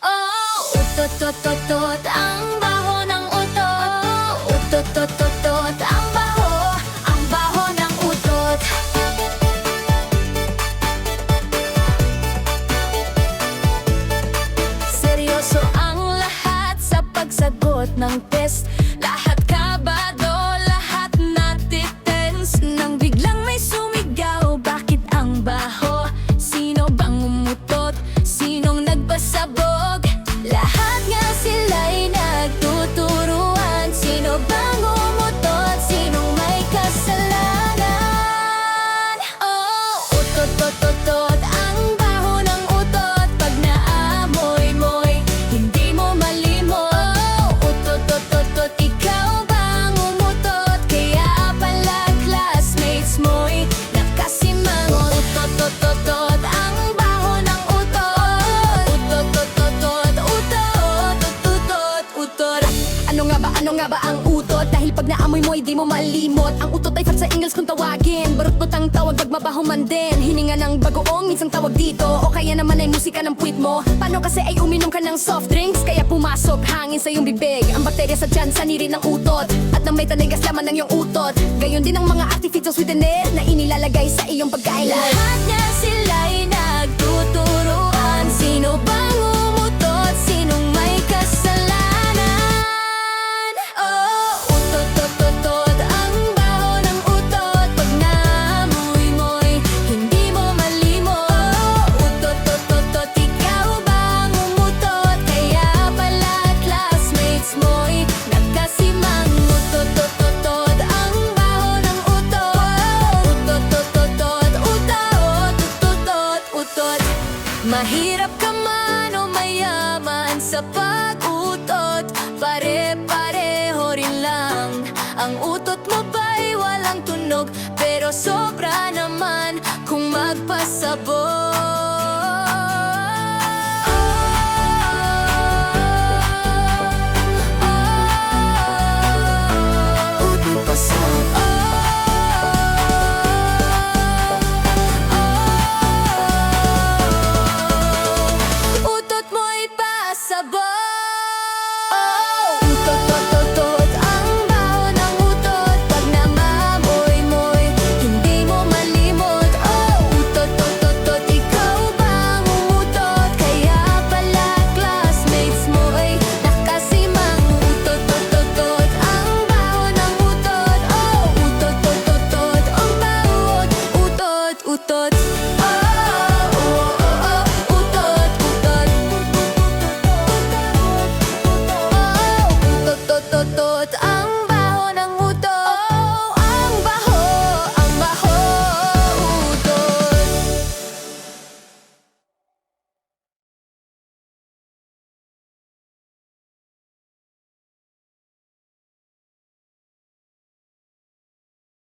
Oh, utot-tot-tot, ang baho ng utot. Utot-tot-tot, ang baho ng utot. Seryoso ang lahat sa pagsagot ng test. Lahat kabado, lahat natitense. Nang biglang may sumigaw, bakit ang baho? Sino bang umutot? Sinong nagpasabog? Lahat nga sila'y nagtuturuan. Sino bang umutot? Sinong may kasalanan? Oh, utot-tot-tot, ang baho ng utot. Pag naamoy-moy, hindi mo malimot. Oh, utot-tot-tot, ikaw bang umutot? Kaya pala classmates mo'y nakasimangot. Utot-tot-tot, ang baho ng utot. Utot-tot-tot, utot-utot. Ano nga ba ang utot? Dahil pag naamoy mo'y di mo malimot. Ang utot ay fat sa English kung tawagin. Barot-bot ang tawag pag mabaho man din. Hininga ng bagoong, minsan tawag dito. O kaya naman ay musika ng puwit mo. Paano kasi ay uminom ka ng soft drinks? Kaya pumasok hangin sa iyong bibig. Ang bakterya sa tiyan, saniri ng utot. At nang may tanigas laman ng iyong utot. Gayon din ang mga artificial sweetener na inilalagay sa iyong pagkain. Lahat nga sila'y nagtuturuan. Sino bang umutot? Sinong may kasalanan? Oh, utot-tot-tot, ang baho ng utot. Pag naamoy-moy, hindi mo malimot. Oh, utot-tot-tot, ikaw bang umutot? Kaya pala classmates mo'y nagkasimangot. Utot-tot-tot, ang baho ng utot. Utot-tot-tot, utot-utot. Mahirap ka man o mayaman sa pag-utot, pare-pareho rin lang. Ang utot mo ba'y walang tunog, pero sobra naman kung magpasabog. Utot pasabog. Utot mo'y pasabog. Oh, utot-tot-tot, ang baho ng utot. Pag namamoy-moy, hindi mo malimot. Oh, utot-tot-tot, ikaw bang umutot? Kaya pala classmates mo'y nakasimangot. Utot-tot-tot, ang baho ng utot. Oh, utot-tot-tot, ang bawat utot-utot. Utot-tot, ang